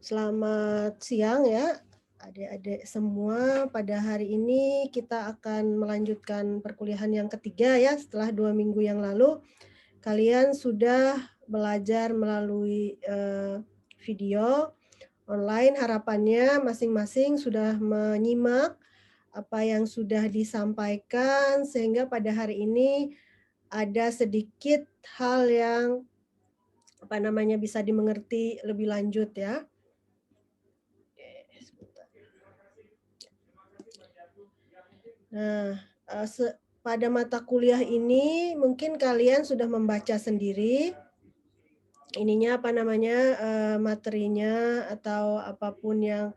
Selamat siang ya, adik-adik semua. Pada hari ini kita akan melanjutkan perkuliahan yang ketiga ya, setelah 2 minggu yang lalu. Kalian sudah belajar melalui video online, harapannya masing-masing sudah menyimak apa yang sudah disampaikan, sehingga pada hari ini ada sedikit hal yang bisa dimengerti lebih lanjut ya. Oke, sebentar. Nah, pada mata kuliah ini mungkin kalian sudah membaca sendiri materinya atau apapun yang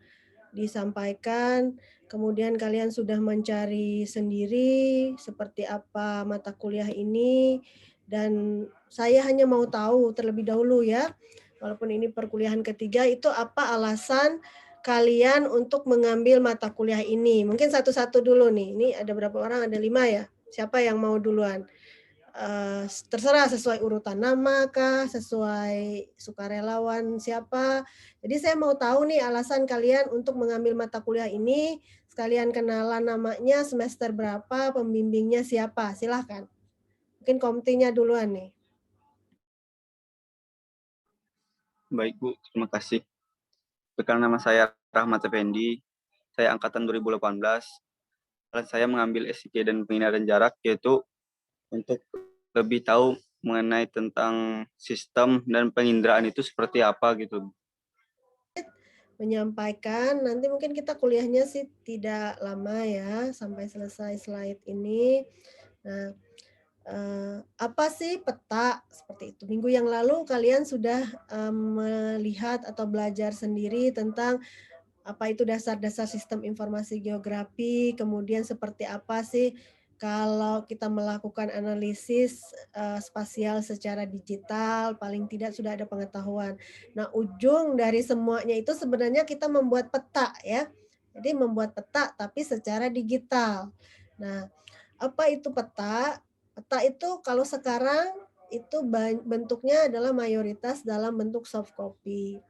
disampaikan, kemudian kalian sudah mencari sendiri seperti apa mata kuliah ini, dan saya hanya mau tahu terlebih dahulu ya, walaupun ini perkuliahan ketiga, itu apa alasan kalian untuk mengambil mata kuliah ini? Mungkin satu-satu dulu nih, ini ada berapa orang? Ada 5 ya? Siapa yang mau duluan? Terserah sesuai urutan nama kah, sesuai sukarelawan siapa. Jadi saya mau tahu nih alasan kalian untuk mengambil mata kuliah ini, sekalian kenalan namanya, semester berapa, pembimbingnya siapa, silahkan. Mungkin komtinya duluan nih. Baik Bu, terima kasih. Perkenalkan, nama saya Rahmat Effendi, saya angkatan 2018. Saya mengambil SIG dan pengindaran jarak, yaitu untuk lebih tahu mengenai tentang sistem dan penginderaan itu seperti apa gitu. Menyampaikan, nanti mungkin kita kuliahnya sih tidak lama ya, sampai selesai slide ini. Nah, apa sih peta seperti itu. Minggu yang lalu kalian sudah melihat atau belajar sendiri tentang apa itu dasar-dasar sistem informasi geografi, kemudian seperti apa sih kalau kita melakukan analisis spasial secara digital, paling tidak sudah ada pengetahuan. Nah, ujung dari semuanya itu sebenarnya kita membuat peta ya. Jadi membuat peta tapi secara digital. Nah, apa itu peta? Peta itu kalau sekarang itu bentuknya adalah mayoritas dalam bentuk soft copy.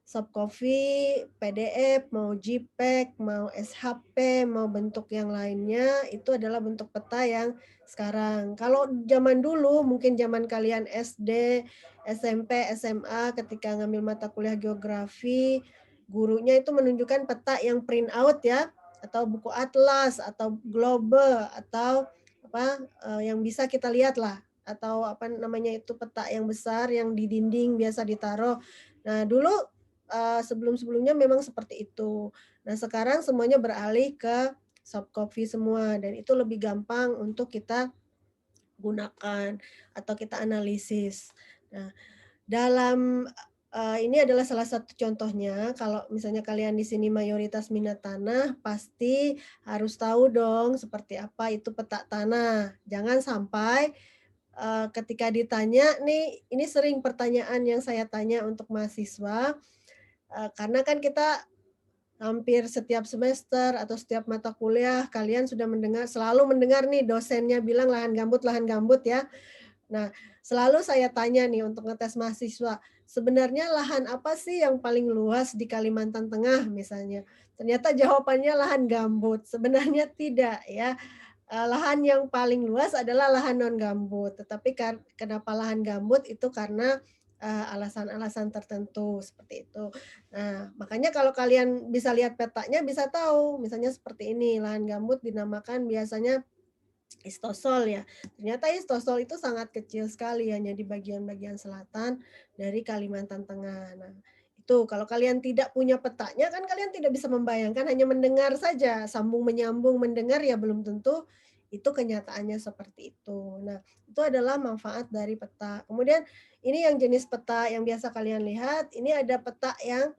Soft copy, PDF, mau JPEG, mau SHP, mau bentuk yang lainnya, itu adalah bentuk peta yang sekarang. Kalau zaman dulu, mungkin zaman kalian SD, SMP, SMA, ketika ngambil mata kuliah geografi, gurunya itu menunjukkan peta yang print out ya, atau buku atlas, atau globe, atau yang bisa kita lihat lah, atau itu peta yang besar yang di dinding biasa ditaruh. Nah, dulu sebelum-sebelumnya memang seperti itu. Nah, sekarang semuanya beralih ke soft copy semua, dan itu lebih gampang untuk kita gunakan atau kita analisis. Nah, dalam ini adalah salah satu contohnya, kalau misalnya kalian di sini mayoritas minat tanah, pasti harus tahu dong seperti apa itu peta tanah. Jangan sampai ketika ditanya nih, ini sering pertanyaan yang saya tanya untuk mahasiswa, karena kan kita hampir setiap semester atau setiap mata kuliah kalian sudah selalu mendengar nih dosennya bilang lahan gambut ya. Nah, selalu saya tanya nih untuk ngetes mahasiswa, sebenarnya lahan apa sih yang paling luas di Kalimantan Tengah misalnya? Ternyata jawabannya lahan gambut. Sebenarnya tidak ya. Lahan yang paling luas adalah lahan non gambut. Tetapi kenapa lahan gambut itu karena alasan-alasan tertentu seperti itu. Nah, makanya kalau kalian bisa lihat petanya bisa tahu, misalnya seperti ini, lahan gambut dinamakan biasanya istosol ya. Ternyata istosol itu sangat kecil sekali, hanya di bagian-bagian selatan dari Kalimantan Tengah. Nah, itu kalau kalian tidak punya petanya kan kalian tidak bisa membayangkan, hanya mendengar saja, sambung menyambung mendengar ya belum tentu itu kenyataannya seperti itu. Nah, itu adalah manfaat dari peta. Kemudian ini yang jenis peta yang biasa kalian lihat, ini ada peta yang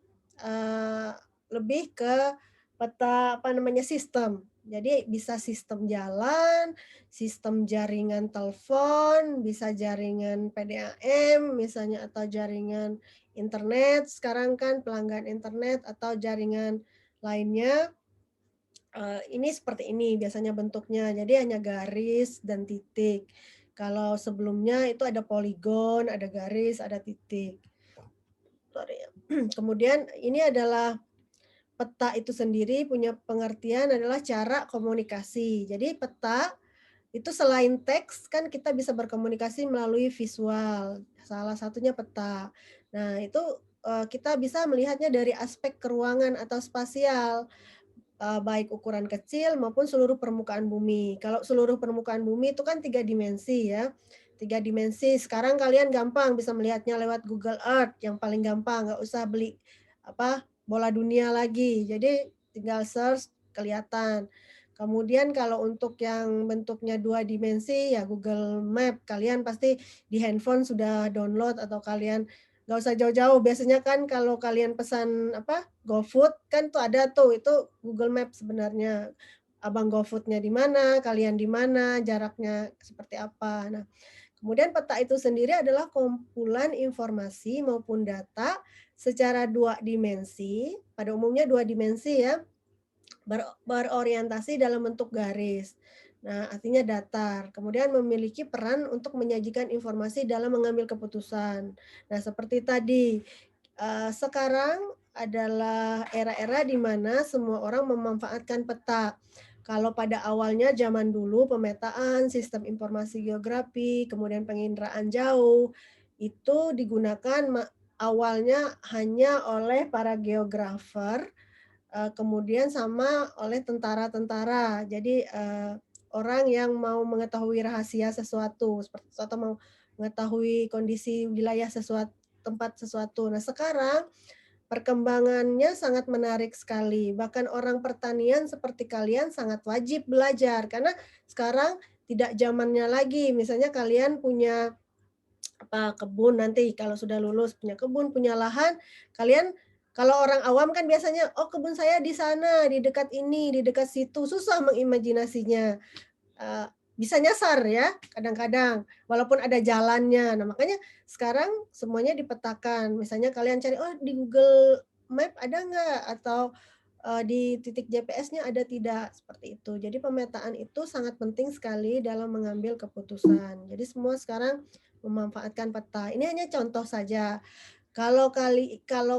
lebih ke peta sistem. Jadi bisa sistem jalan, sistem jaringan telepon, bisa jaringan PDAM misalnya, atau jaringan internet, sekarang kan pelanggan internet atau jaringan lainnya. Ini seperti ini biasanya bentuknya, jadi hanya garis dan titik. Kalau sebelumnya itu ada poligon, ada garis, ada titik. Sorry ya. Kemudian ini adalah peta itu sendiri punya pengertian adalah cara komunikasi. Jadi peta itu selain teks kan kita bisa berkomunikasi melalui visual, salah satunya peta. Nah itu, kita bisa melihatnya dari aspek keruangan atau spasial, baik ukuran kecil maupun seluruh permukaan bumi. Kalau seluruh permukaan bumi itu kan 3 dimensi ya, 3 dimensi. Sekarang kalian gampang bisa melihatnya lewat Google Earth yang paling gampang, nggak usah beli apa, bola dunia lagi. Jadi tinggal search kelihatan. Kemudian kalau untuk yang bentuknya 2 dimensi ya Google Map, kalian pasti di handphone sudah download atau kalian nggak usah jauh-jauh, biasanya kan kalau kalian pesan apa, GoFood kan tuh ada tuh, itu Google Map sebenarnya. Abang GoFood-nya di mana, kalian di mana, jaraknya seperti apa. Nah, kemudian peta itu sendiri adalah kumpulan informasi maupun data secara 2 dimensi, pada umumnya 2 dimensi ya, berorientasi dalam bentuk garis. Nah, artinya datar. Kemudian memiliki peran untuk menyajikan informasi dalam mengambil keputusan. Nah, seperti tadi, sekarang adalah era-era di mana semua orang memanfaatkan peta. Kalau pada awalnya zaman dulu pemetaan, sistem informasi geografi, kemudian penginderaan jauh, itu digunakan awalnya hanya oleh para geografer, kemudian sama oleh tentara-tentara. Jadi, orang yang mau mengetahui rahasia sesuatu, seperti atau mau mengetahui kondisi wilayah tempat sesuatu. Nah, sekarang perkembangannya sangat menarik sekali, bahkan orang pertanian seperti kalian sangat wajib belajar, karena sekarang tidak zamannya lagi, misalnya kalian punya apa, kebun nanti kalau sudah lulus punya kebun, punya lahan, kalian kalau orang awam kan biasanya, "Oh kebun saya di sana, di dekat ini, di dekat situ," susah mengimajinasinya, eee, bisa nyasar ya kadang-kadang, walaupun ada jalannya. Nah makanya sekarang semuanya dipetakan, misalnya kalian cari, "Oh di Google Map ada nggak?" Atau, di titik GPS-nya ada tidak, seperti itu. Jadi pemetaan itu sangat penting sekali dalam mengambil keputusan. Jadi semua sekarang memanfaatkan peta. Ini hanya contoh saja. Kalau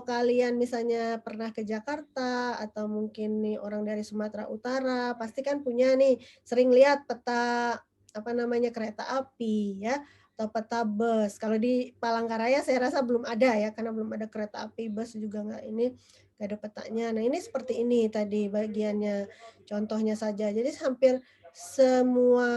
kalian misalnya pernah ke Jakarta atau mungkin nih orang dari Sumatera Utara, pasti kan punya nih sering lihat peta, apa namanya, kereta api ya, atau peta bus. Kalau di Palangkaraya saya rasa belum ada ya, karena belum ada kereta api, bus juga nggak ada petanya. Nah ini seperti ini tadi bagiannya, contohnya saja. Jadi hampir semua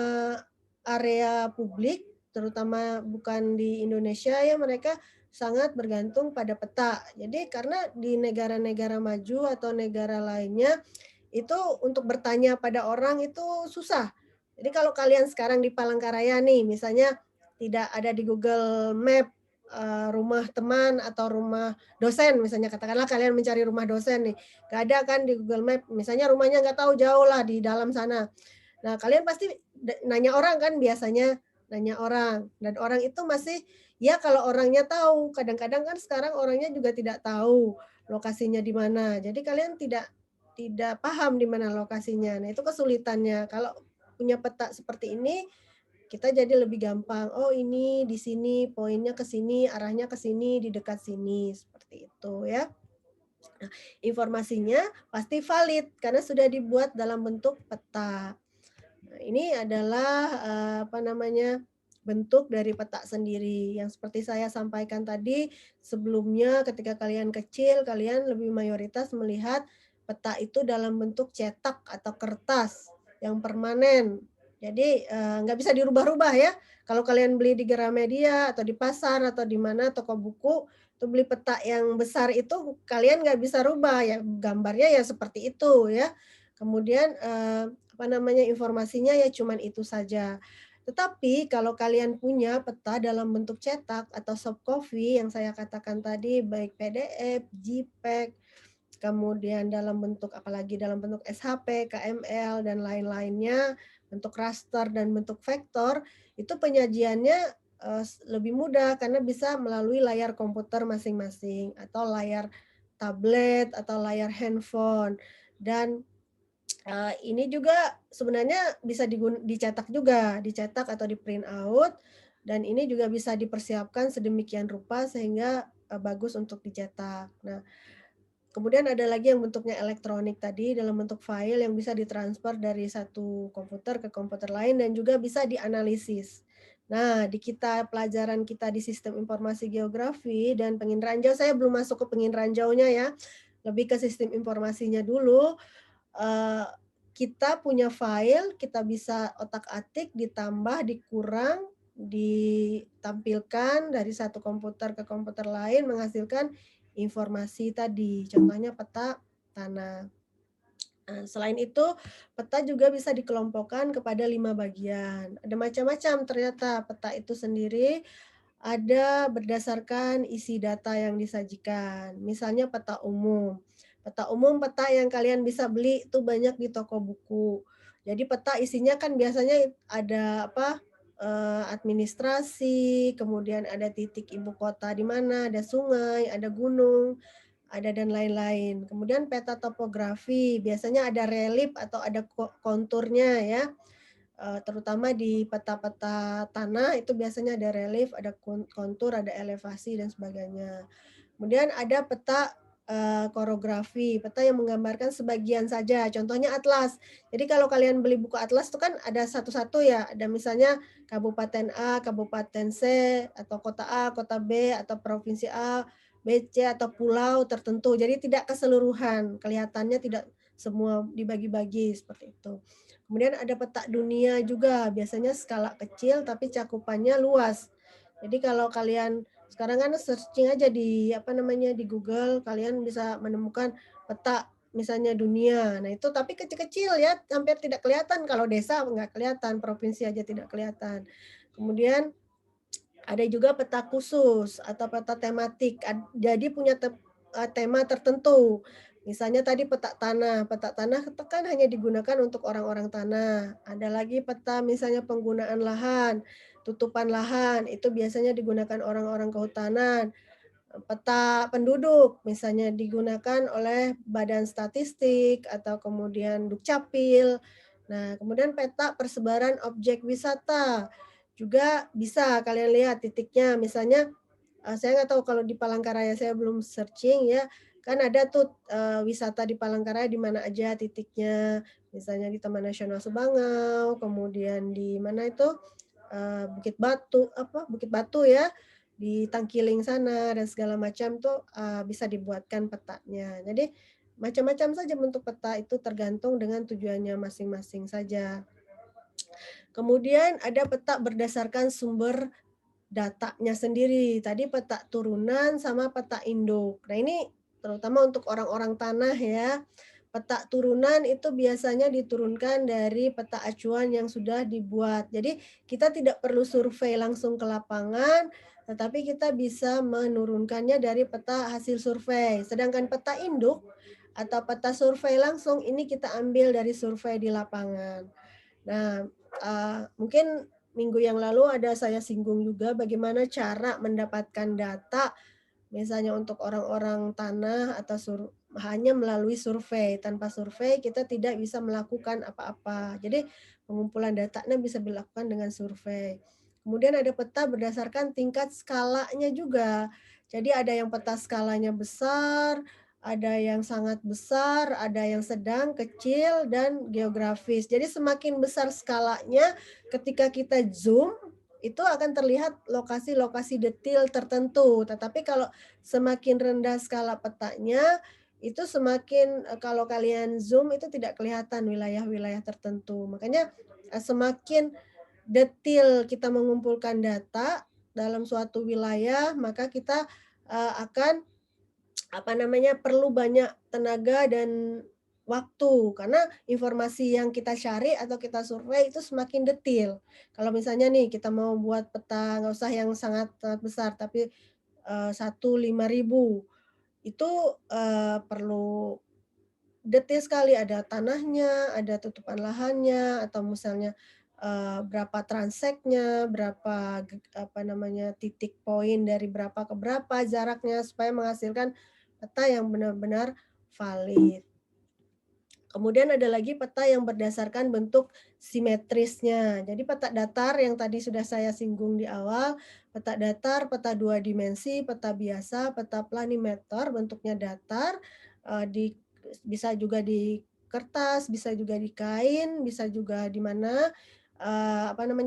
area publik, terutama bukan di Indonesia ya, mereka sangat bergantung pada peta. Jadi karena di negara-negara maju atau negara lainnya, itu untuk bertanya pada orang itu susah. Jadi kalau kalian sekarang di Palangkaraya nih, misalnya tidak ada di Google Map, rumah teman atau rumah dosen, misalnya katakanlah kalian mencari rumah dosen nih, nggak ada kan di Google Map, misalnya rumahnya nggak tahu, jauh lah di dalam sana. Nah, kalian pasti nanya orang kan biasanya, nanya orang, dan orang itu masih ya kalau orangnya tahu, kadang-kadang kan sekarang orangnya juga tidak tahu lokasinya di mana. Jadi kalian tidak tidak paham di mana lokasinya. Nah, itu kesulitannya. Kalau punya peta seperti ini, kita jadi lebih gampang, "Oh ini di sini, poinnya ke sini, arahnya ke sini, di dekat sini." Seperti itu ya. Nah, informasinya pasti valid karena sudah dibuat dalam bentuk peta. Nah, ini adalah, apa namanya, bentuk dari peta sendiri yang seperti saya sampaikan tadi, sebelumnya ketika kalian kecil, kalian lebih mayoritas melihat peta itu dalam bentuk cetak atau kertas yang permanen. Jadi, nggak bisa dirubah-rubah ya. Kalau kalian beli di Gramedia atau di pasar atau di mana toko buku, itu beli peta yang besar itu kalian nggak bisa rubah ya, gambarnya ya seperti itu ya. Kemudian, apa namanya, informasinya ya cuman itu saja. Tetapi kalau kalian punya peta dalam bentuk cetak atau soft copy yang saya katakan tadi, baik PDF, JPEG, kemudian dalam bentuk apalagi dalam bentuk SHP, KML, dan lain-lainnya, bentuk raster dan bentuk vektor, itu penyajiannya, lebih mudah karena bisa melalui layar komputer masing-masing atau layar tablet atau layar handphone. Dan ini juga sebenarnya bisa dicetak juga, dicetak atau di-print out, dan ini juga bisa dipersiapkan sedemikian rupa sehingga bagus untuk dicetak. Nah, kemudian ada lagi yang bentuknya elektronik tadi dalam bentuk file yang bisa ditransfer dari satu komputer ke komputer lain dan juga bisa dianalisis. Nah, di pelajaran kita di Sistem Informasi Geografi dan penginderaan jauh, saya belum masuk ke penginderaan jauhnya ya, lebih ke sistem informasinya dulu. Eee, kita punya file, kita bisa otak-atik, ditambah, dikurang, ditampilkan dari satu komputer ke komputer lain menghasilkan informasi tadi, contohnya peta tanah. Selain itu, peta juga bisa dikelompokkan kepada 5 bagian. Ada macam-macam ternyata peta itu sendiri, ada berdasarkan isi data yang disajikan. Misalnya peta umum. Peta umum, peta yang kalian bisa beli itu banyak di toko buku. Jadi peta isinya kan biasanya ada apa, administrasi, kemudian ada titik ibu kota di mana, ada sungai, ada gunung, ada dan lain-lain. Kemudian peta topografi, biasanya ada relief atau ada konturnya ya, terutama di peta-peta tanah itu biasanya ada relief, ada kontur, ada elevasi dan sebagainya. Kemudian ada peta, korografi, peta yang menggambarkan sebagian saja, contohnya atlas. Jadi kalau kalian beli buku atlas itu kan ada satu-satu ya, ada misalnya kabupaten A, kabupaten C, atau kota A, kota B, atau provinsi A, B, C, atau pulau tertentu. Jadi tidak keseluruhan, kelihatannya tidak semua dibagi-bagi seperti itu. Kemudian ada peta dunia juga, biasanya skala kecil tapi cakupannya luas. Jadi kalau kalian sekarang kan searching aja di apa namanya, di Google, kalian bisa menemukan peta misalnya dunia. Nah itu tapi kecil-kecil ya, hampir tidak kelihatan, kalau desa nggak kelihatan, provinsi aja tidak kelihatan. Kemudian ada juga peta khusus atau peta tematik, jadi punya tema tertentu. Misalnya tadi peta tanah itu kan hanya digunakan untuk orang-orang tanah. Ada lagi peta misalnya penggunaan lahan, tutupan lahan, itu biasanya digunakan orang-orang kehutanan. Peta penduduk misalnya digunakan oleh Badan Statistik atau kemudian Dukcapil. Nah, kemudian peta persebaran objek wisata, juga bisa kalian lihat titiknya, misalnya, saya nggak tahu kalau di Palangkaraya, saya belum searching ya, kan ada tuh, wisata di Palangkaraya di mana aja titiknya, misalnya di Taman Nasional Subangau, kemudian di mana itu, Bukit Batu ya, di Tangkiling sana dan segala macam tuh, bisa dibuatkan petanya. Jadi macam-macam saja bentuk peta itu tergantung dengan tujuannya masing-masing saja. Kemudian ada peta berdasarkan sumber datanya sendiri. Tadi peta turunan sama peta induk. Nah ini terutama untuk orang-orang tanah ya. Peta turunan itu biasanya diturunkan dari peta acuan yang sudah dibuat. Jadi kita tidak perlu survei langsung ke lapangan, tetapi kita bisa menurunkannya dari peta hasil survei. Sedangkan peta induk atau peta survei langsung ini kita ambil dari survei di lapangan. Nah, mungkin minggu yang lalu ada saya singgung juga bagaimana cara mendapatkan data, misalnya untuk orang-orang tanah atau hanya melalui survei. Tanpa survei kita tidak bisa melakukan apa-apa. Jadi pengumpulan datanya bisa dilakukan dengan survei. Kemudian ada peta berdasarkan tingkat skalanya juga. Jadi ada yang peta skalanya besar, ada yang sangat besar, ada yang sedang, kecil, dan geografis. Jadi semakin besar skalanya, ketika kita zoom, itu akan terlihat lokasi-lokasi detail tertentu. Tetapi kalau semakin rendah skala petanya, itu semakin kalau kalian zoom itu tidak kelihatan wilayah-wilayah tertentu. Makanya, semakin detail kita mengumpulkan data dalam suatu wilayah, maka kita, akan apa namanya, perlu banyak tenaga dan waktu, karena informasi yang kita cari atau kita survei itu semakin detail. Kalau misalnya nih kita mau buat peta, nggak usah yang sangat sangat besar, tapi, 1, 5.000 itu, perlu detail sekali, ada tanahnya, ada tutupan lahannya, atau misalnya, berapa transeknya, berapa apa namanya, titik poin dari berapa ke berapa jaraknya, supaya menghasilkan peta yang benar-benar valid. Kemudian ada lagi peta yang berdasarkan bentuk simetrisnya. Jadi peta datar yang tadi sudah saya singgung di awal, peta datar, peta 2 dimensi, peta biasa, peta planimeter bentuknya datar, di bisa juga di kertas, bisa juga di kain, bisa juga di mana,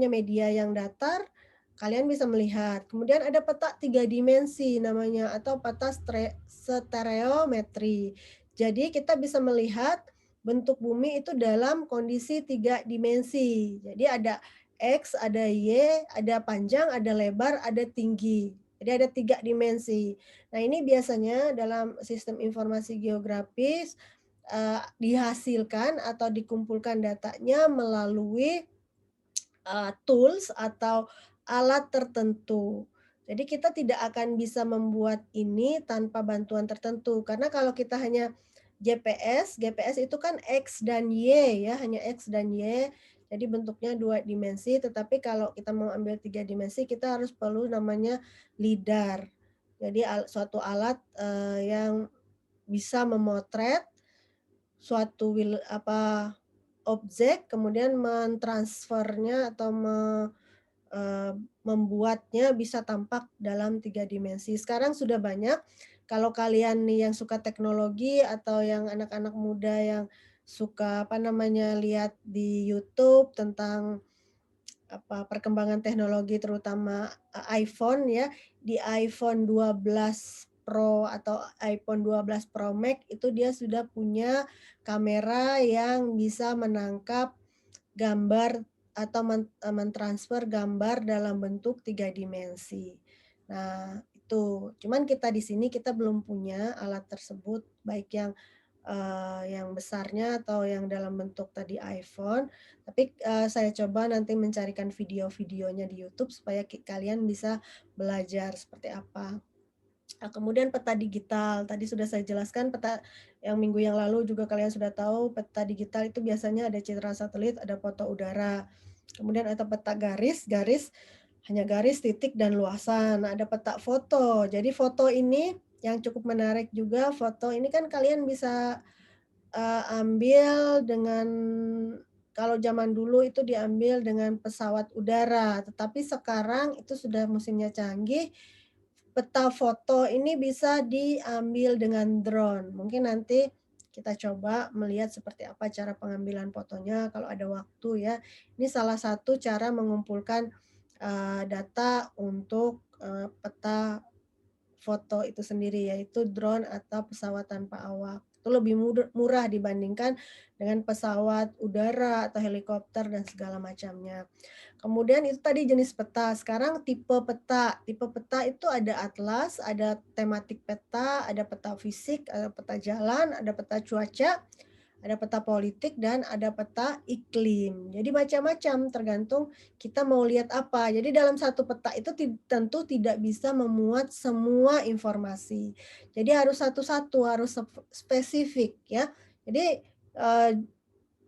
media yang datar, kalian bisa melihat. Kemudian ada peta 3 dimensi namanya atau peta stereometri. Jadi kita bisa melihat bentuk bumi itu dalam kondisi 3 dimensi. Jadi ada X, ada Y, ada panjang, ada lebar, ada tinggi. Jadi ada 3 dimensi. Nah, ini biasanya dalam sistem informasi geografis, dihasilkan atau dikumpulkan datanya melalui tools atau alat tertentu. Jadi kita tidak akan bisa membuat ini tanpa bantuan tertentu, karena kalau kita hanya GPS itu kan X dan Y ya, hanya X dan Y, jadi bentuknya 2 dimensi, tetapi kalau kita mau ambil 3 dimensi, kita harus perlu namanya LiDAR. Jadi suatu alat, yang bisa memotret suatu objek, kemudian mentransfernya atau eee, membuatnya bisa tampak dalam 3 dimensi. Sekarang sudah banyak, kalau kalian nih yang suka teknologi atau yang anak-anak muda yang suka, lihat di YouTube tentang perkembangan teknologi terutama, iPhone ya, di iPhone 12 Pro atau iPhone 12 Pro Max itu dia sudah punya kamera yang bisa menangkap gambar atau mentransfer gambar dalam bentuk 3 dimensi. Nah, itu. Cuman kita di sini kita belum punya alat tersebut, baik yang besarnya atau yang dalam bentuk tadi iPhone. Tapi, saya coba nanti mencarikan video-videonya di YouTube supaya kalian bisa belajar seperti apa. Nah, kemudian peta digital, tadi sudah saya jelaskan peta yang minggu yang lalu juga kalian sudah tahu peta digital itu biasanya ada citra satelit, ada foto udara. Kemudian ada peta garis, garis hanya garis, titik, dan luasan. Nah, ada peta foto. Jadi foto ini yang cukup menarik juga, foto ini kan kalian bisa, ambil dengan kalau zaman dulu itu diambil dengan pesawat udara, tetapi sekarang itu sudah mesinnya canggih, peta foto ini bisa diambil dengan drone. Mungkin nanti kita coba melihat seperti apa cara pengambilan fotonya kalau ada waktu ya. Ini salah satu cara mengumpulkan, data untuk, peta foto itu sendiri, yaitu drone atau pesawat tanpa awak. Itu lebih murah dibandingkan dengan pesawat udara atau helikopter dan segala macamnya. Kemudian itu tadi jenis peta, sekarang tipe peta. Tipe peta itu ada atlas, ada tematik peta, ada peta fisik, ada peta jalan, ada peta cuaca, ada peta politik, dan ada peta iklim. Jadi macam-macam tergantung kita mau lihat apa. Jadi dalam satu peta itu tentu tidak bisa memuat semua informasi. Jadi harus satu-satu, harus spesifik ya. Jadi,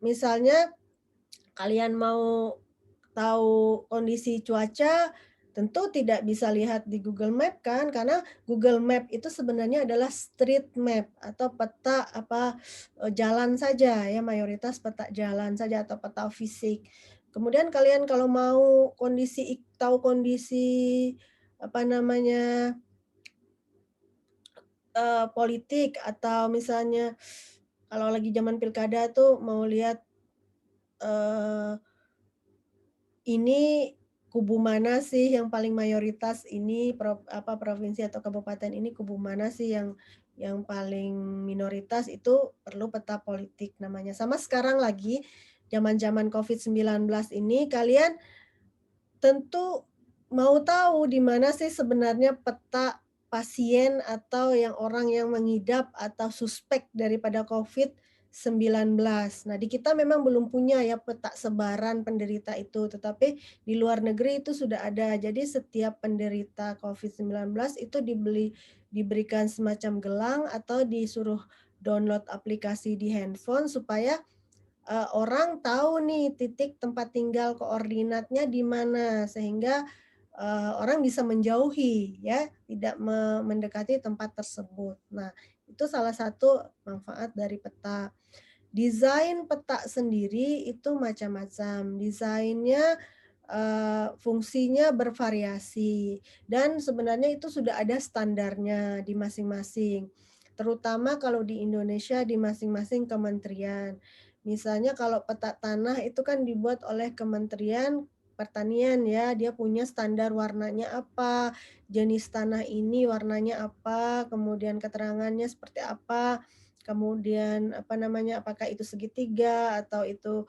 misalnya kalian mau tahu kondisi cuaca, tentu tidak bisa lihat di Google Map kan, karena Google Map itu sebenarnya adalah street map atau peta jalan saja ya, mayoritas peta jalan saja atau peta fisik. Kemudian kalian kalau mau tahu kondisi, apa namanya, politik atau misalnya kalau lagi zaman pilkada tuh mau lihat, eee ini kubu mana sih yang paling mayoritas ini provinsi atau kabupaten ini kubu mana sih yang paling minoritas, itu perlu peta politik namanya. Sama sekarang lagi zaman-zaman COVID-19 ini kalian tentu mau tahu di mana sih sebenarnya peta pasien atau orang yang mengidap atau suspek daripada COVID-19. Nah, di kita memang belum punya ya peta sebaran penderita itu, tetapi di luar negeri itu sudah ada. Jadi setiap penderita COVID-19 itu diberikan semacam gelang atau disuruh download aplikasi di handphone supaya orang tahu nih titik tempat tinggal koordinatnya di mana, sehingga, orang bisa menjauhi ya, tidak mendekati tempat tersebut. Nah, itu salah satu manfaat dari peta. desain peta sendiri itu macam-macam, desainnya, fungsinya bervariasi dan sebenarnya itu sudah ada standarnya di masing-masing, terutama kalau di Indonesia di masing-masing kementerian. Misalnya kalau peta tanah itu kan dibuat oleh Kementerian Pertanian ya, dia punya standar warnanya apa, jenis tanah ini warnanya apa, kemudian keterangannya seperti apa, kemudian apa namanya, apakah itu segitiga atau itu,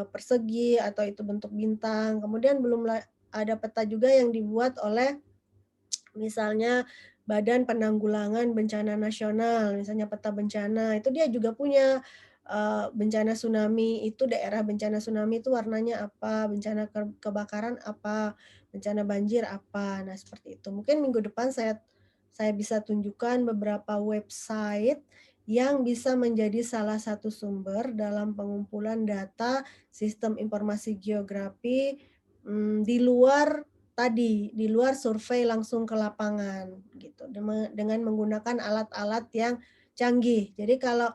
persegi atau itu bentuk bintang. Kemudian belum ada peta juga yang dibuat oleh misalnya Badan Penanggulangan Bencana Nasional, misalnya peta bencana, itu dia juga punya, bencana tsunami itu daerah bencana tsunami itu warnanya apa, bencana kebakaran apa, bencana banjir apa. Nah, seperti itu. Mungkin minggu depan saya bisa tunjukkan beberapa website yang bisa menjadi salah satu sumber dalam pengumpulan data sistem informasi geografi, di luar tadi, di luar survei langsung ke lapangan gitu, dengan menggunakan alat-alat yang canggih. Jadi kalau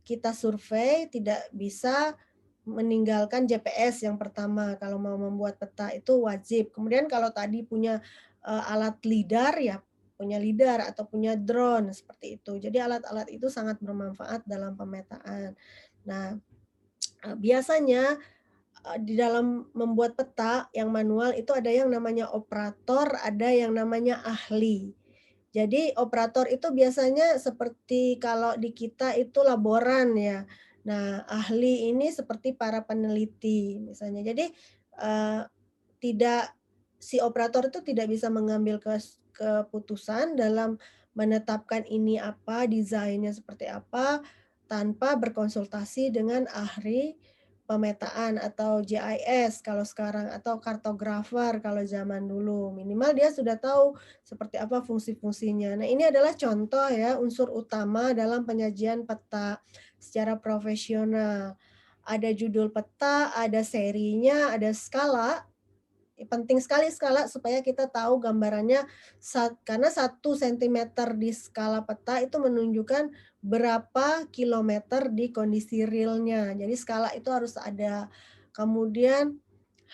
kita survei tidak bisa meninggalkan GPS yang pertama, kalau mau membuat peta itu wajib. Kemudian kalau tadi punya, alat LiDAR, ya punya LiDAR atau punya drone, seperti itu. Jadi alat-alat itu sangat bermanfaat dalam pemetaan. Nah, biasanya di dalam membuat peta yang manual itu ada yang namanya operator, ada yang namanya ahli. Jadi operator itu biasanya seperti kalau di kita itu laboran ya. Nah, ahli ini seperti para peneliti misalnya. Jadi, eee, tidak si operator itu tidak bisa mengambil keputusan dalam menetapkan ini apa, desainnya seperti apa, tanpa berkonsultasi dengan ahli pemetaan atau GIS kalau sekarang atau kartografer kalau zaman dulu. Minimal dia sudah tahu seperti apa fungsi-fungsinya. Nah, ini adalah contoh ya unsur utama dalam penyajian peta secara profesional. Ada judul peta, ada serinya, ada skala. Penting sekali skala supaya kita tahu gambarannya karena 1 sentimeter di skala peta itu menunjukkan berapa kilometer di kondisi realnya. Jadi skala itu harus ada. Kemudian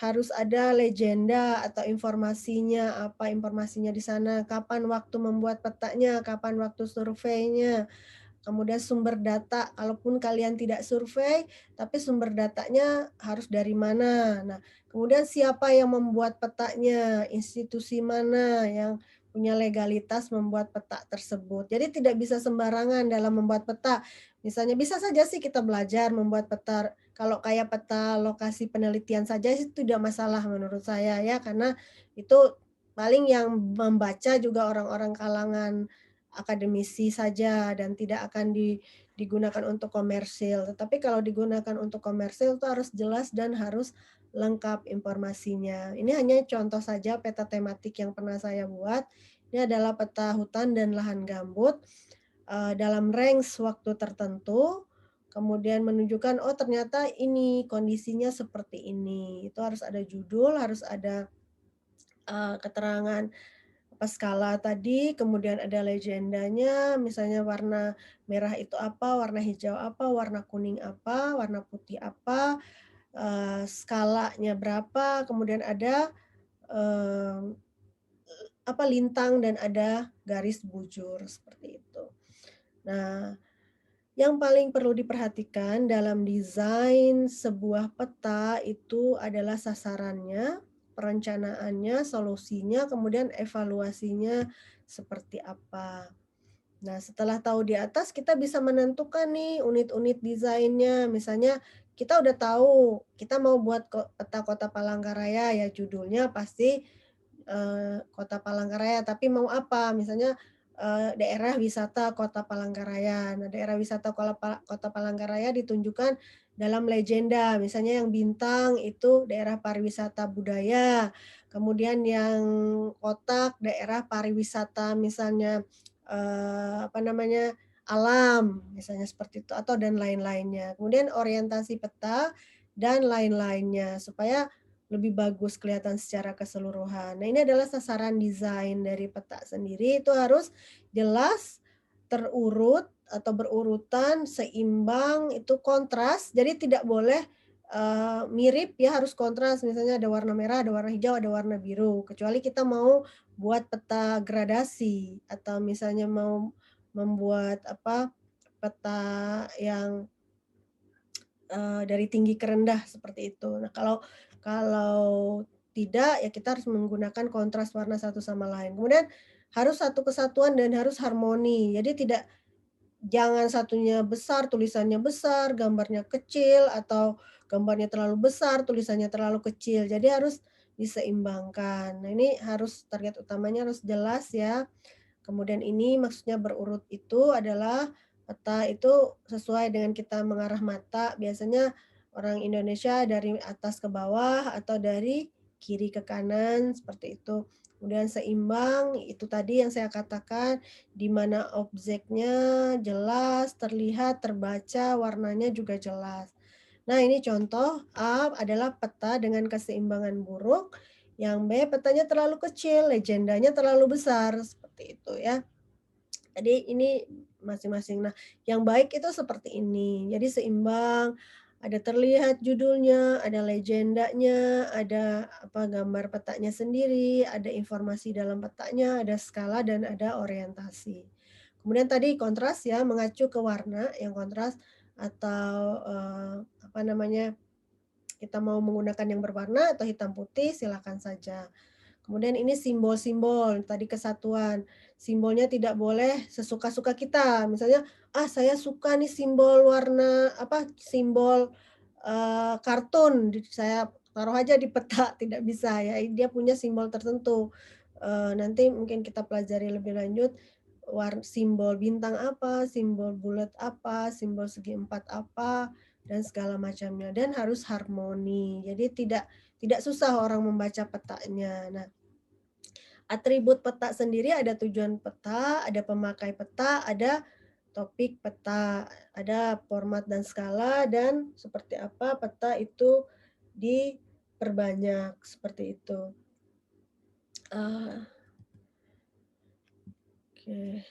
harus ada legenda atau informasinya, apa informasinya di sana, kapan waktu membuat petanya, kapan waktu surveinya. Kemudian sumber data, kalaupun kalian tidak survei, tapi sumber datanya harus dari mana. Nah, kemudian siapa yang membuat petanya, institusi mana yang punya legalitas membuat peta tersebut. Jadi tidak bisa sembarangan dalam membuat peta. Misalnya bisa saja sih kita belajar membuat peta, kalau kayak peta lokasi penelitian saja itu tidak masalah menurut saya ya, karena itu paling yang membaca juga orang-orang kalangan akademisi saja dan tidak akan digunakan untuk komersil. Tetapi kalau digunakan untuk komersil itu harus jelas dan harus lengkap informasinya. Ini hanya contoh saja peta tematik yang pernah saya buat. Ini adalah peta hutan dan lahan gambut, dalam range waktu tertentu, kemudian menunjukkan, oh ternyata ini kondisinya seperti ini. Itu harus ada judul, harus ada, keterangan apa, skala tadi, kemudian ada legendanya, misalnya warna merah itu apa, warna hijau apa, warna kuning apa, warna putih apa, skalanya berapa, kemudian ada, mmm, apa, lintang dan ada garis bujur, seperti itu. Nah, yang paling perlu diperhatikan dalam desain sebuah peta itu adalah sasarannya, perencanaannya, solusinya, kemudian evaluasinya seperti apa. Nah, setelah tahu di atas kita bisa menentukan nih unit-unit desainnya. Misalnya kita udah tahu kita mau buat peta Kota Palangkaraya ya judulnya pasti, Kota Palangkaraya, tapi mau apa? Misalnya, daerah wisata Kota Palangkaraya. Nah, daerah wisata Kota Palangkaraya ditunjukkan dalam legenda, misalnya yang bintang itu daerah pariwisata budaya, kemudian yang kotak daerah pariwisata misalnya, apa namanya, alam, misalnya seperti itu atau dan lain-lainnya. Kemudian orientasi peta dan lain-lainnya, supaya lebih bagus kelihatan secara keseluruhan. Nah, ini adalah sasaran desain dari peta sendiri, itu harus jelas, terurut, atau berurutan, seimbang, itu kontras, jadi tidak boleh, mirip ya, harus kontras, misalnya ada warna merah, ada warna hijau, ada warna biru, kecuali kita mau buat peta gradasi atau misalnya mau membuat apa, peta yang dari tinggi ke rendah seperti itu. Nah, kalau tidak, ya kita harus menggunakan kontras warna satu sama lain. Kemudian harus satu kesatuan dan harus harmoni. Jadi jangan satunya besar, tulisannya besar, gambarnya kecil, atau gambarnya terlalu besar, tulisannya terlalu kecil. Jadi harus diseimbangkan. Nah, ini harus target utamanya harus jelas ya. Kemudian ini maksudnya berurut itu adalah peta itu sesuai dengan kita mengarah mata, biasanya orang Indonesia dari atas ke bawah atau dari kiri ke kanan, seperti itu. Kemudian seimbang, itu tadi yang saya katakan, di mana objeknya jelas, terlihat, terbaca, warnanya juga jelas. Nah, ini contoh A adalah peta dengan keseimbangan buruk, yang B petanya terlalu kecil, legendanya terlalu besar, seperti itu ya. Jadi ini masing-masing. Nah, yang baik itu seperti ini. Jadi seimbang, ada terlihat judulnya, ada legendanya, ada apa gambar petanya sendiri, ada informasi dalam petanya, ada skala dan ada orientasi. Kemudian tadi kontras ya, mengacu ke warna yang kontras atau apa namanya, kita mau menggunakan yang berwarna atau hitam putih silakan saja. Kemudian ini simbol-simbol, tadi kesatuan. Simbolnya tidak boleh sesuka-suka kita. Misalnya, "Ah, saya suka nih simbol warna apa, simbol, kartun," saya taruh aja di peta, tidak bisa ya, dia punya simbol tertentu. Nanti mungkin kita pelajari lebih lanjut, simbol bintang apa, simbol bulat apa, simbol segi empat apa, dan segala macamnya, dan harus harmoni. Jadi tidak susah orang membaca petanya. Nah, atribut peta sendiri ada tujuan peta, ada pemakai peta, ada topik peta, ada format dan skala, dan seperti apa peta itu diperbanyak, seperti itu. Oke,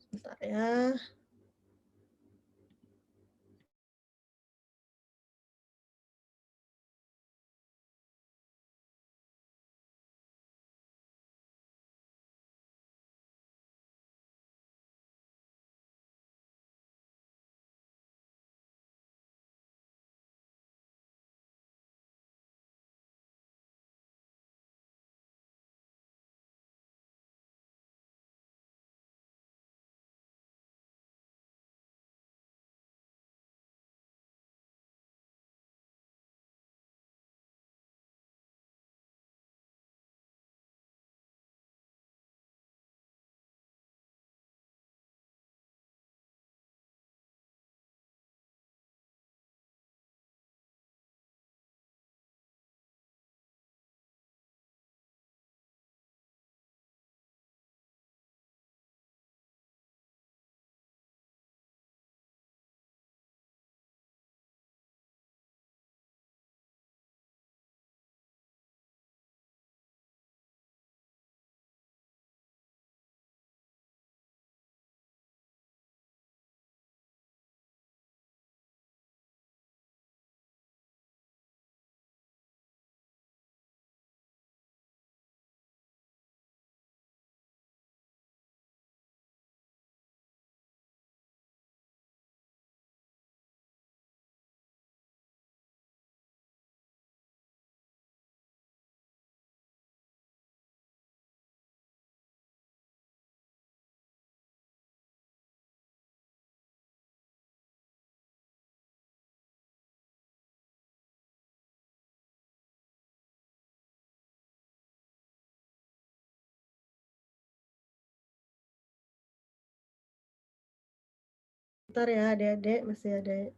sebentar ya. Bentar ya adik-adik, masih ada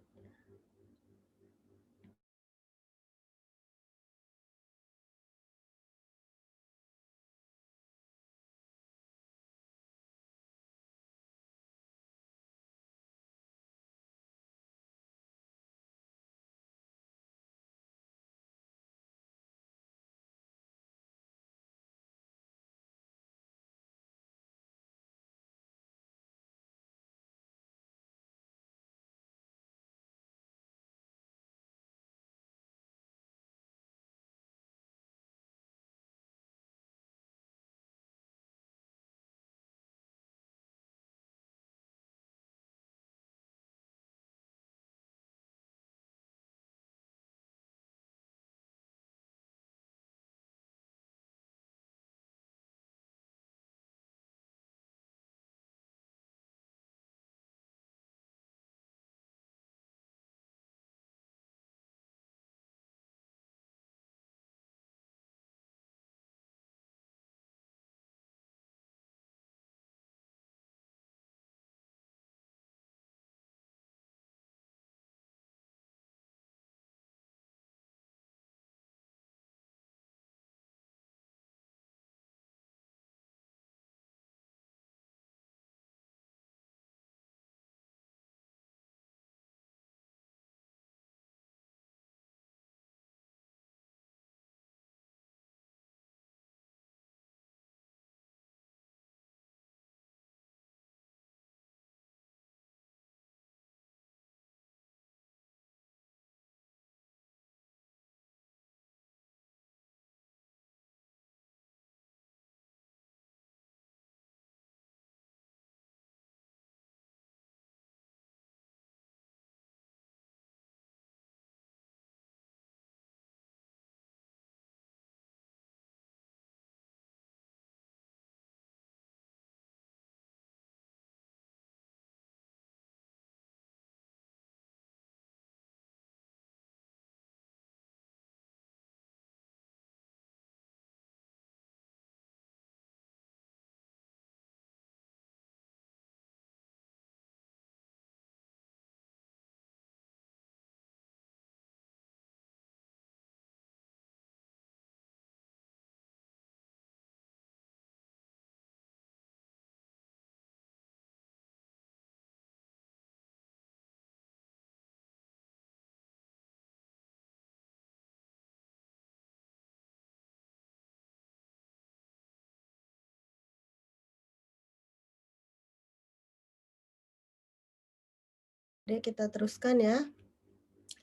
Jadi kita teruskan ya.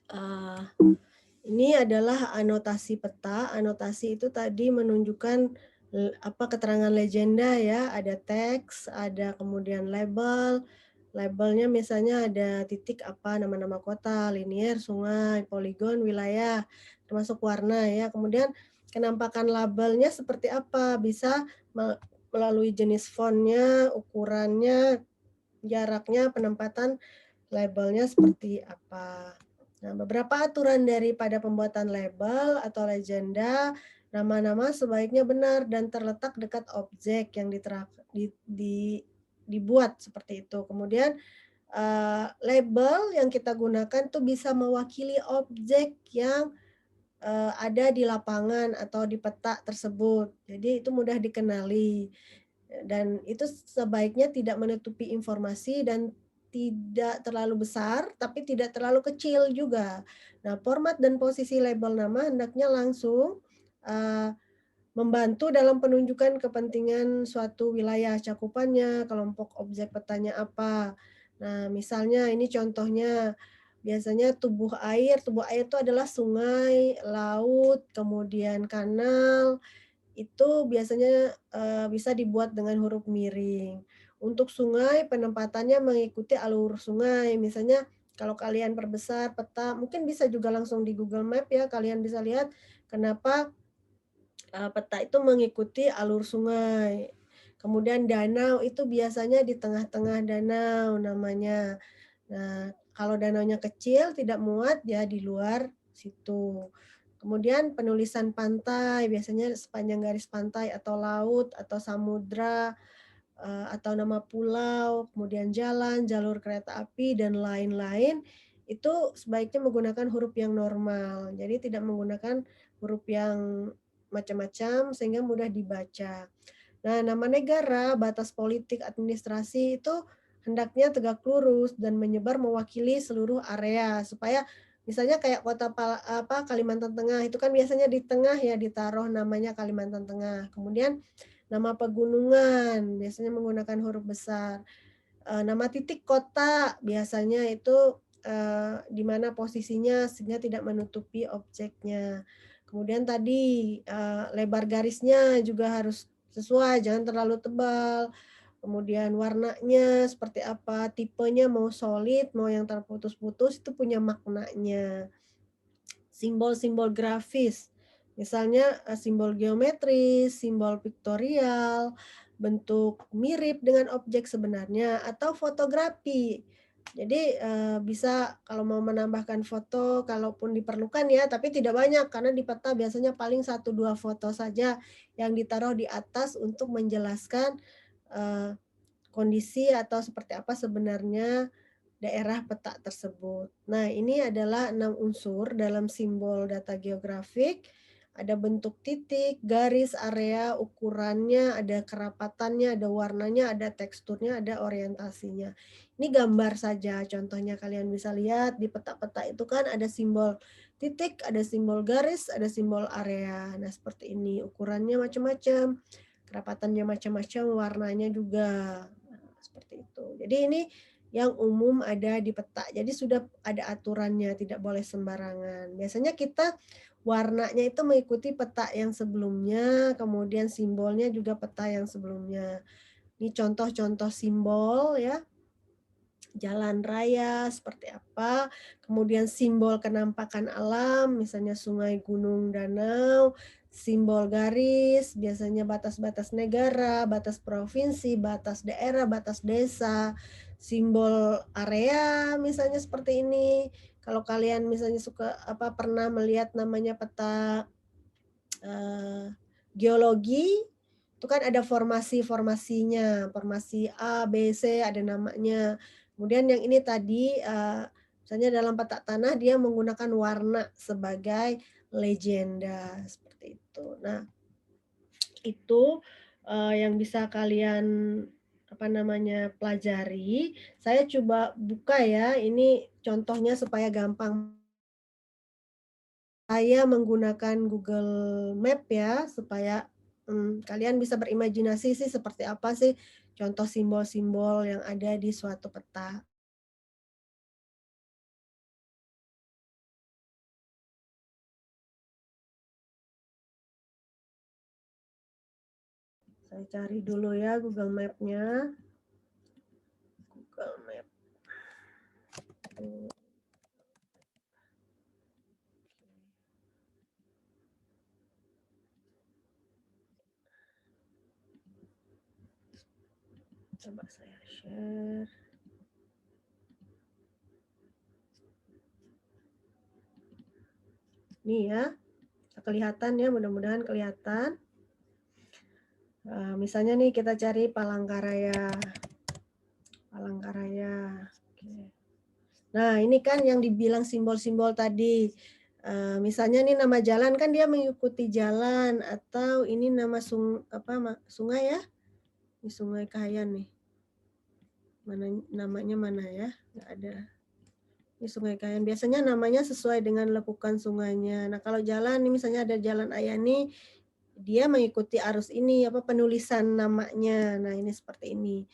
Eee, ini adalah anotasi peta. Anotasi itu tadi menunjukkan keterangan legenda ya, ada teks, ada kemudian label. Labelnya misalnya ada titik apa, nama-nama kota, linier, sungai, poligon, wilayah, termasuk warna ya. Kemudian kenampakan labelnya seperti apa, bisa melalui jenis fontnya, ukurannya, jaraknya, penempatan labelnya seperti apa. Nah, beberapa aturan daripada pembuatan label atau legenda, nama-nama sebaiknya benar dan terletak dekat objek yang dibuat seperti itu. Kemudian label yang kita gunakan tuh bisa mewakili objek yang ada di lapangan atau di peta tersebut. Jadi itu mudah dikenali. Dan itu sebaiknya tidak menutupi informasi dan tidak terlalu besar, tapi tidak terlalu kecil juga. Nah, format dan posisi label nama hendaknya langsung eee, membantu dalam penunjukan kepentingan suatu wilayah, cakupannya, kelompok objek petanya apa. Nah, misalnya ini contohnya, biasanya tubuh air itu adalah sungai, laut, kemudian kanal, itu biasanya, bisa dibuat dengan huruf miring. Untuk sungai, penempatannya mengikuti alur sungai. Misalnya kalau kalian perbesar peta, mungkin bisa juga langsung di Google Map ya, kalian bisa lihat kenapa, peta itu mengikuti alur sungai. Kemudian danau itu biasanya di tengah-tengah danau namanya. Nah, kalau danaunya kecil tidak muat ya di luar situ. Kemudian penulisan pantai, biasanya sepanjang garis pantai atau laut atau samudra, atau nama pulau, kemudian jalan, jalur kereta api dan lain-lain, itu sebaiknya menggunakan huruf yang normal. Jadi tidak menggunakan huruf yang macam-macam sehingga mudah dibaca. Nah, nama negara, batas politik, administrasi itu hendaknya tegak lurus dan menyebar mewakili seluruh area supaya misalnya kayak Kalimantan Tengah itu kan biasanya di tengah ya ditaruh namanya Kalimantan Tengah. Kemudian nama pegunungan biasanya menggunakan huruf besar. Nama titik kota biasanya itu, di mana posisinya sehingga tidak menutupi objeknya. Kemudian tadi, lebar garisnya juga harus sesuai, jangan terlalu tebal. Kemudian warnanya seperti apa, tipenya mau solid, mau yang terputus-putus itu punya maknanya. Simbol-simbol grafis, misalnya, simbol geometris, simbol piktorial, bentuk mirip dengan objek sebenarnya, atau fotografi. Jadi, bisa kalau mau menambahkan foto kalaupun diperlukan ya, tapi tidak banyak karena di peta biasanya paling satu 2 foto saja yang ditaruh di atas untuk menjelaskan, eee, kondisi atau seperti apa sebenarnya daerah peta tersebut. Nah, ini adalah 6 unsur dalam simbol data geografik. Ada bentuk titik, garis, area, ukurannya, ada kerapatannya, ada warnanya, ada teksturnya, ada orientasinya. Ini gambar saja, contohnya kalian bisa lihat di peta-peta itu kan ada simbol titik, ada simbol garis, ada simbol area. Nah, seperti ini, ukurannya macam-macam, kerapatannya macam-macam, warnanya juga. Nah, seperti itu. Jadi ini yang umum ada di peta. Jadi sudah ada aturannya, tidak boleh sembarangan. Biasanya kita warnanya itu mengikuti peta yang sebelumnya, kemudian simbolnya juga peta yang sebelumnya. Ini contoh-contoh simbol ya, jalan raya seperti apa, kemudian simbol kenampakan alam, misalnya sungai, gunung, danau, simbol garis, biasanya batas-batas negara, batas provinsi, batas daerah, batas desa, simbol area misalnya seperti ini. Kalau kalian misalnya pernah melihat namanya peta eee, geologi, itu kan ada formasi-formasinya, formasi A, B, C, ada namanya. Kemudian yang ini tadi, misalnya dalam peta tanah dia menggunakan warna sebagai legenda, seperti itu. Nah, itu, yang bisa kalian, pelajari. Saya coba buka ya, ini contohnya supaya gampang. Saya menggunakan Google Map ya, supaya, kalian bisa berimajinasi sih seperti apa sih contoh simbol-simbol yang ada di suatu peta. Saya cari dulu ya Google Map-nya. Google Map. Coba saya share. Nih ya, kelihatan ya, mudah-mudahan kelihatan. Misalnya nih kita cari Palangkaraya. Palangkaraya. Oke. Nah, ini kan yang dibilang simbol-simbol tadi. Misalnya nih nama jalan kan dia mengikuti jalan, atau ini nama sungai ya? Ini Sungai Kahayan nih. Mana namanya mana ya? Nggak ada. Ini Sungai Kahayan. Biasanya namanya sesuai dengan lekukan sungainya. Nah, kalau jalan nih misalnya ada Jalan Ayani, dia mengikuti arus ini penulisan namanya. Nah, ini seperti ini.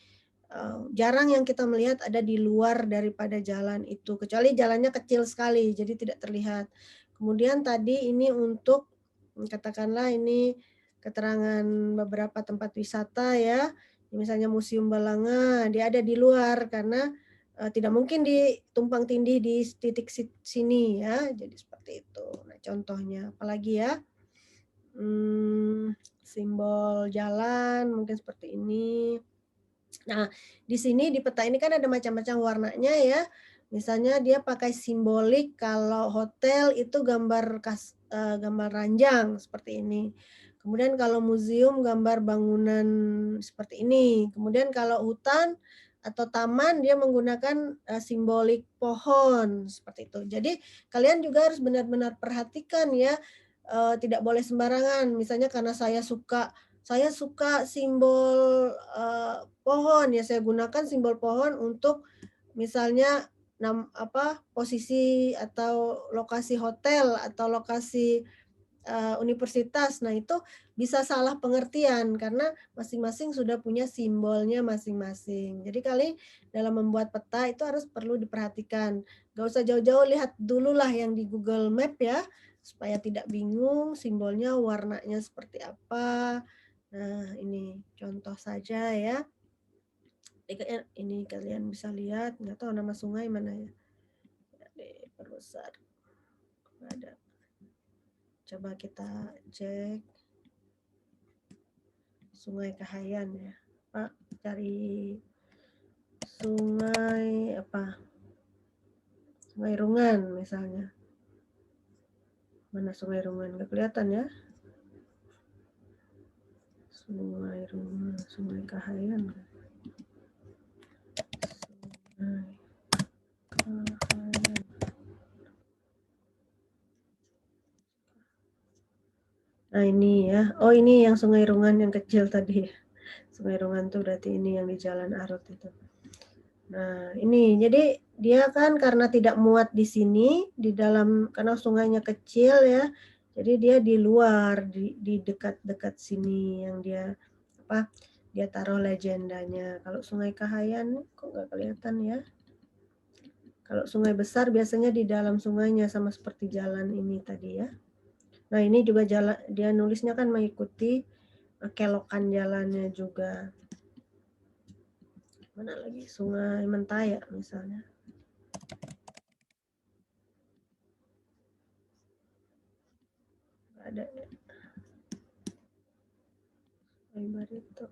Jarang yang kita melihat ada di luar daripada jalan itu, kecuali jalannya kecil sekali, jadi tidak terlihat. Kemudian tadi ini untuk katakanlah ini keterangan beberapa tempat wisata ya, misalnya Museum Balanga, dia ada di luar karena tidak mungkin ditumpang tindih di titik sini ya, jadi seperti itu. Nah, contohnya apalagi ya? Simbol jalan mungkin seperti ini. Nah, di sini di peta ini kan ada macam-macam warnanya ya. Misalnya dia pakai simbolik, kalau hotel itu gambar gambar ranjang seperti ini. Kemudian kalau museum gambar bangunan seperti ini. Kemudian kalau hutan atau taman dia menggunakan simbolik pohon seperti itu. Jadi kalian juga harus benar-benar perhatikan ya, tidak boleh sembarangan. Misalnya karena saya suka simbol pohon ya, saya gunakan simbol pohon untuk misalnya posisi atau lokasi hotel atau lokasi universitas. Nah, itu bisa salah pengertian karena masing-masing sudah punya simbolnya masing-masing. Jadi dalam membuat peta itu harus perlu diperhatikan. Gak usah jauh-jauh, lihat dulu lah yang di Google Map ya, supaya tidak bingung simbolnya warnanya seperti apa. Nah, ini contoh saja ya. Ini kalian bisa lihat, nggak tahu nama sungai mana ya. Diperbesar. Ada. Coba kita cek Sungai Kahayan ya. Pak, cari sungai Sungai Rungan misalnya. Mana Sungai Rungan? Nggak kelihatan ya. Sungai Rungan, Sungai Kahayan. Sungai Kahayan. Nah, ini ya. Oh, ini yang Sungai Rungan yang kecil tadi. Sungai Rungan tuh berarti ini yang di Jalan Arut itu. Nah, ini jadi dia kan karena tidak muat di sini, di dalam karena sungainya kecil ya. Jadi dia di luar, di dekat-dekat sini yang dia dia taruh legendanya. Kalau Sungai Kahayan kok nggak kelihatan ya. Kalau sungai besar biasanya di dalam sungainya, sama seperti jalan ini tadi ya. Nah, ini juga jalan, dia nulisnya kan mengikuti kelokan jalannya juga. Mana lagi? Sungai Mentaya misalnya. Nggak ada ya. Sungai Barito.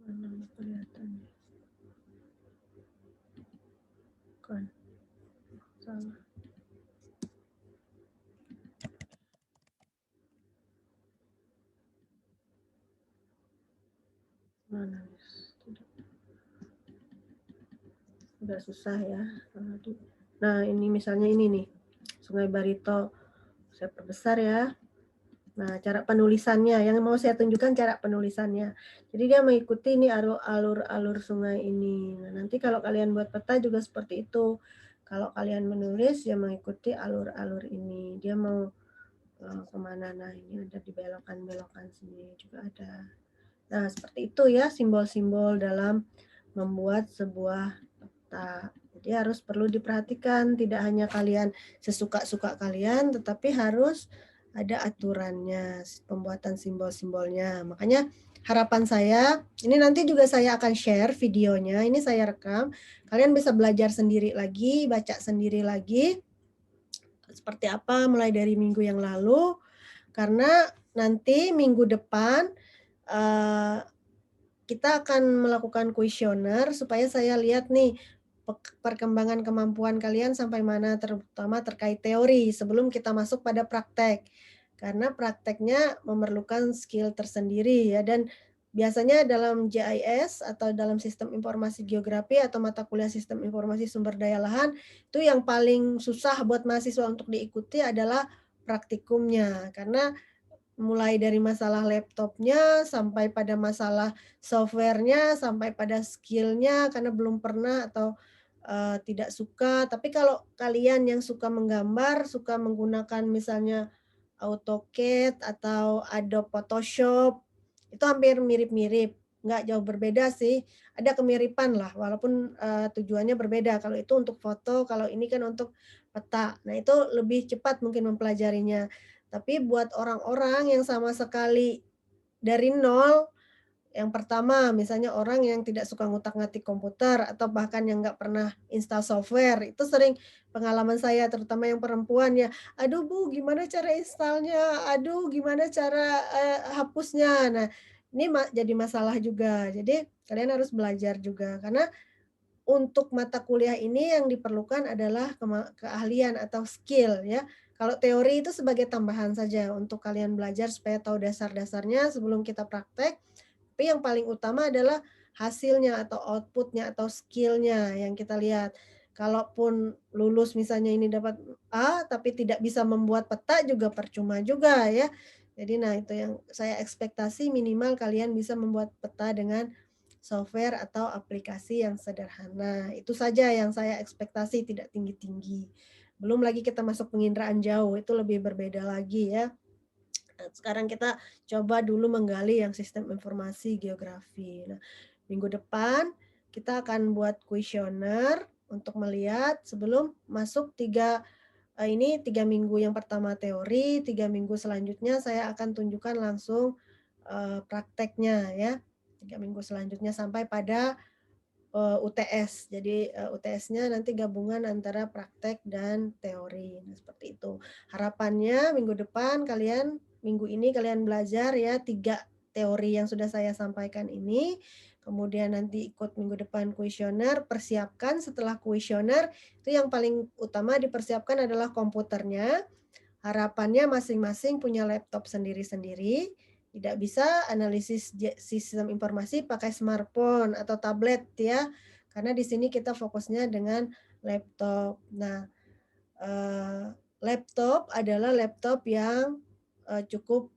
Mana kelihatan? Kan. Salah. Mana? Udah susah ya. Nah, ini misalnya ini nih. Sungai Barito. Saya perbesar ya. Nah, cara penulisannya, yang mau saya tunjukkan cara penulisannya. Jadi dia mengikuti ini alur-alur sungai ini. Nah, nanti kalau kalian buat peta juga seperti itu. Kalau kalian menulis, ya mengikuti alur-alur ini. Dia mau kemana? Nah, ini ada di belokan-belokan sini juga ada. Nah, seperti itu ya simbol-simbol dalam membuat sebuah peta. Jadi harus perlu diperhatikan, tidak hanya kalian sesuka-suka kalian, tetapi harus ada aturannya, pembuatan simbol-simbolnya. Makanya harapan saya, ini nanti juga saya akan share videonya, ini saya rekam, kalian bisa belajar sendiri lagi, baca sendiri lagi, seperti apa mulai dari minggu yang lalu, karena nanti minggu depan, eee kita akan melakukan kuesioner supaya saya lihat nih, perkembangan kemampuan kalian sampai mana, terutama terkait teori sebelum kita masuk pada praktek. Karena prakteknya memerlukan skill tersendiri ya, dan biasanya dalam JIS atau dalam sistem informasi geografi atau mata kuliah sistem informasi sumber daya lahan, itu yang paling susah buat mahasiswa untuk diikuti adalah praktikumnya. Karena mulai dari masalah laptopnya, sampai pada masalah software-nya, sampai pada skill-nya karena belum pernah atau, tidak suka. Tapi kalau kalian yang suka menggambar, suka menggunakan misalnya AutoCAD atau Adobe Photoshop, itu hampir mirip-mirip, nggak jauh berbeda sih. Ada kemiripan lah, walaupun, tujuannya berbeda. Kalau itu untuk foto, kalau ini kan untuk peta. Nah, itu lebih cepat mungkin mempelajarinya. Tapi buat orang-orang yang sama sekali dari nol, yang pertama misalnya orang yang tidak suka ngutak-ngatik komputer atau bahkan yang nggak pernah install software, itu sering pengalaman saya terutama yang perempuan ya, "Aduh Bu, gimana cara install-nya? Aduh gimana cara, hapusnya?" Nah, ini jadi masalah juga. Jadi kalian harus belajar juga karena untuk mata kuliah ini yang diperlukan adalah keahlian atau skill ya. Kalau teori itu sebagai tambahan saja untuk kalian belajar supaya tahu dasar-dasarnya sebelum kita praktek, tapi yang paling utama adalah hasilnya atau output-nya atau skill-nya yang kita lihat. Kalaupun lulus misalnya ini dapat A, tapi tidak bisa membuat peta juga percuma juga ya. Jadi nah itu yang saya ekspektasi minimal kalian bisa membuat peta dengan software atau aplikasi yang sederhana. Itu saja yang saya ekspektasi, tidak tinggi-tinggi. Belum lagi kita masuk penginderaan jauh, itu lebih berbeda lagi ya. Nah, sekarang kita coba dulu menggali yang sistem informasi geografi. Nah, minggu depan kita akan buat kuesioner untuk melihat sebelum masuk 3 minggu yang pertama teori, 3 minggu selanjutnya saya akan tunjukkan langsung, prakteknya ya. 3 minggu selanjutnya sampai pada, UTS. Jadi, UTS-nya nanti gabungan antara praktek dan teori. Nah, seperti itu. Harapannya minggu depan minggu ini kalian belajar ya 3 teori yang sudah saya sampaikan ini, kemudian nanti ikut minggu depan kuesioner, persiapkan setelah kuesioner, itu yang paling utama dipersiapkan adalah komputernya. Harapannya masing-masing punya laptop sendiri-sendiri, tidak bisa analisis sistem informasi pakai smartphone atau tablet ya, karena di sini kita fokusnya dengan laptop. Nah, laptop adalah laptop yang, cukup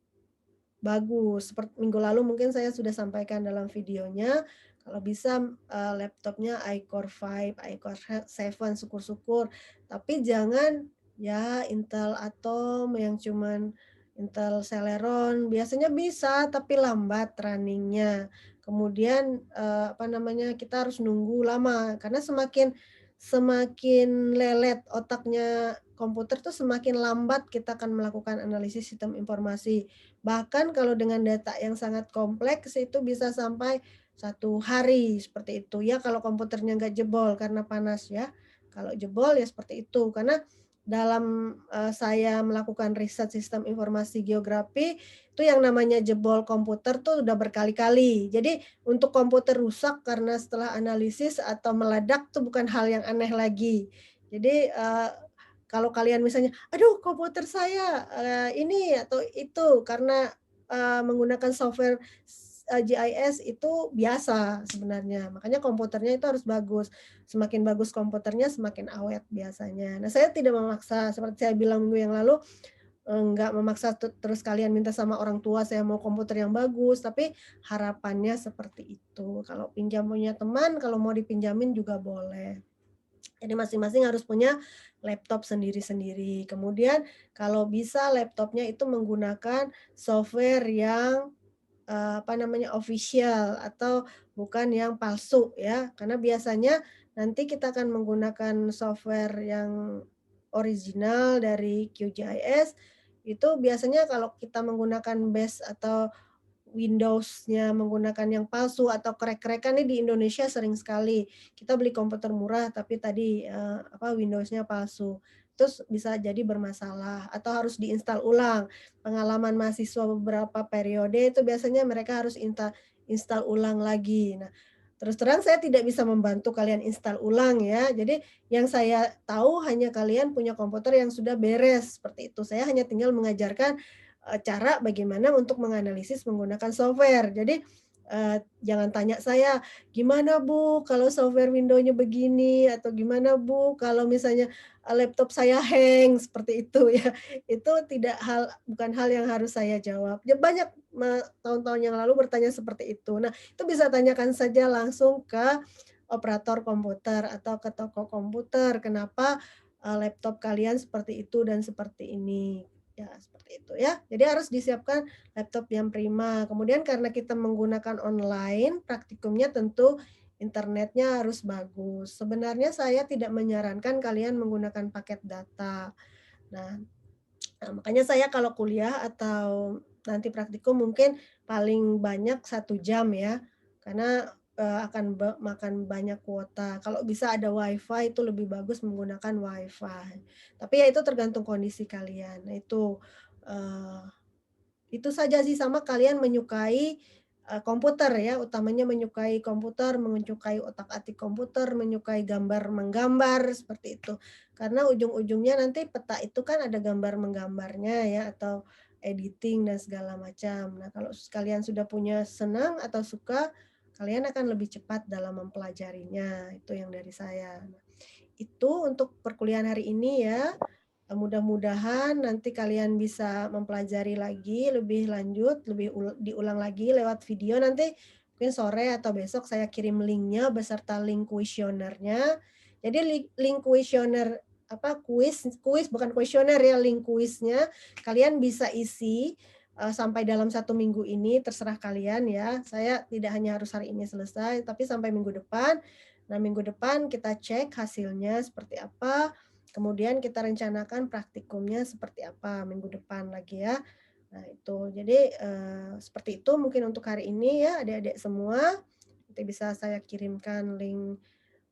bagus. Seperti minggu lalu mungkin saya sudah sampaikan dalam videonya, kalau bisa, laptopnya iCore 5, iCore 7 syukur-syukur, tapi jangan ya Intel Atom yang cuman Intel Celeron, biasanya bisa tapi lambat running-nya. Kemudian, apa namanya, kita harus nunggu lama karena semakin semakin lelet otaknya komputer tuh semakin lambat kita akan melakukan analisis sistem informasi. Bahkan kalau dengan data yang sangat kompleks itu bisa sampai 1 hari seperti itu ya kalau komputernya nggak jebol karena panas ya. Kalau jebol ya seperti itu. Karena dalam, saya melakukan riset sistem informasi geografi, itu yang namanya jebol komputer tuh udah berkali-kali. Jadi untuk komputer rusak karena setelah analisis atau meledak tuh bukan hal yang aneh lagi. Jadi, kalau kalian misalnya, "Aduh komputer saya, ini atau itu," karena, menggunakan software GIS itu biasa sebenarnya, makanya komputernya itu harus bagus. Semakin bagus komputernya semakin awet biasanya. Nah, saya tidak memaksa seperti saya bilang minggu yang lalu, nggak memaksa terus kalian minta sama orang tua, "Saya mau komputer yang bagus," tapi harapannya seperti itu. Kalau pinjam punya teman, kalau mau dipinjamin juga boleh. Jadi masing-masing harus punya laptop sendiri-sendiri. Kemudian kalau bisa laptopnya itu menggunakan software yang, apa namanya, official atau bukan yang palsu ya. Karena biasanya nanti kita akan menggunakan software yang original dari QGIS, itu biasanya kalau kita menggunakan base atau Windows-nya menggunakan yang palsu atau crack-crack-an nih di Indonesia sering sekali. Kita beli komputer murah tapi tadi, Windows-nya palsu. Terus bisa jadi bermasalah atau harus diinstal ulang. Pengalaman mahasiswa beberapa periode itu biasanya mereka harus install ulang lagi. Nah, terus terang saya tidak bisa membantu kalian install ulang ya. Jadi yang saya tahu hanya kalian punya komputer yang sudah beres, seperti itu. Saya hanya tinggal mengajarkan cara bagaimana untuk menganalisis menggunakan software. Jadi, jangan tanya saya, "Gimana Bu kalau software Windows-nya begini?" Atau, "Gimana Bu kalau misalnya, laptop saya hang?" Seperti itu ya. Itu bukan hal yang harus saya jawab. Ya banyak tahun-tahun yang lalu bertanya seperti itu. Nah, itu bisa tanyakan saja langsung ke operator komputer atau ke toko komputer, kenapa, laptop kalian seperti itu dan seperti ini. Ya, seperti itu ya. Jadi harus disiapkan laptop yang prima. Kemudian karena kita menggunakan online, praktikumnya tentu internetnya harus bagus. Sebenarnya saya tidak menyarankan kalian menggunakan paket data. Nah, makanya saya kalau kuliah atau nanti praktikum mungkin paling banyak 1 jam ya, karena, akan makan banyak kuota. Kalau bisa ada WiFi itu lebih bagus menggunakan WiFi. Tapi ya itu tergantung kondisi kalian. Nah eee itu saja sih, sama kalian menyukai, komputer ya, utamanya menyukai komputer, menyukai otak-atik komputer, menyukai gambar menggambar, seperti itu. Karena ujung-ujungnya nanti peta itu kan ada gambar menggambarnya ya, atau editing dan segala macam. Nah, kalau kalian sudah punya senang atau suka, kalian akan lebih cepat dalam mempelajarinya, itu yang dari saya. Nah, itu untuk perkuliahan hari ini ya. Mudah-mudahan nanti kalian bisa mempelajari lagi lebih lanjut, diulang lagi lewat video nanti mungkin sore atau besok saya kirim linknya beserta link kuesionernya. Jadi link kuesioner kuis kuis bukan kuesioner ya, link kuisnya kalian bisa isi, sampai dalam 1 minggu ini terserah kalian ya. Saya tidak hanya harus hari ini selesai, tapi sampai minggu depan. Nah, minggu depan kita cek hasilnya seperti apa, kemudian kita rencanakan praktikumnya seperti apa minggu depan lagi ya. Nah itu, jadi, seperti itu mungkin untuk hari ini ya adik-adik semua. Nanti bisa saya kirimkan link,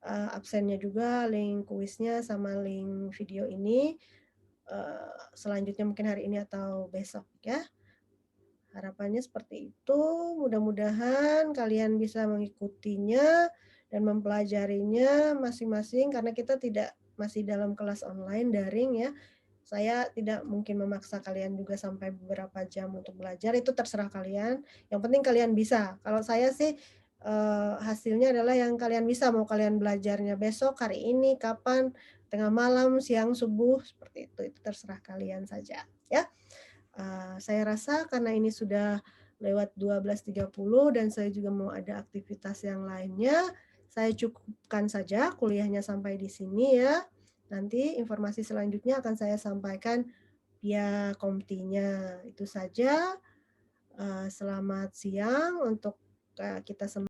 absennya juga, link kuisnya, sama link video ini, selanjutnya mungkin hari ini atau besok ya. Harapannya seperti itu, mudah-mudahan kalian bisa mengikutinya dan mempelajarinya masing-masing karena kita tidak masih dalam kelas online daring ya. Saya tidak mungkin memaksa kalian juga sampai beberapa jam untuk belajar, itu terserah kalian, yang penting kalian bisa. Kalau saya sih, hasilnya adalah yang kalian bisa, mau kalian belajarnya besok, hari ini, kapan, tengah malam, siang, subuh, seperti itu terserah kalian saja, ya. Saya rasa karena ini sudah lewat 12.30 dan saya juga mau ada aktivitas yang lainnya, saya cukupkan saja kuliahnya sampai di sini ya. Nanti informasi selanjutnya akan saya sampaikan via Komtinya. Itu saja, selamat siang untuk, kita semua.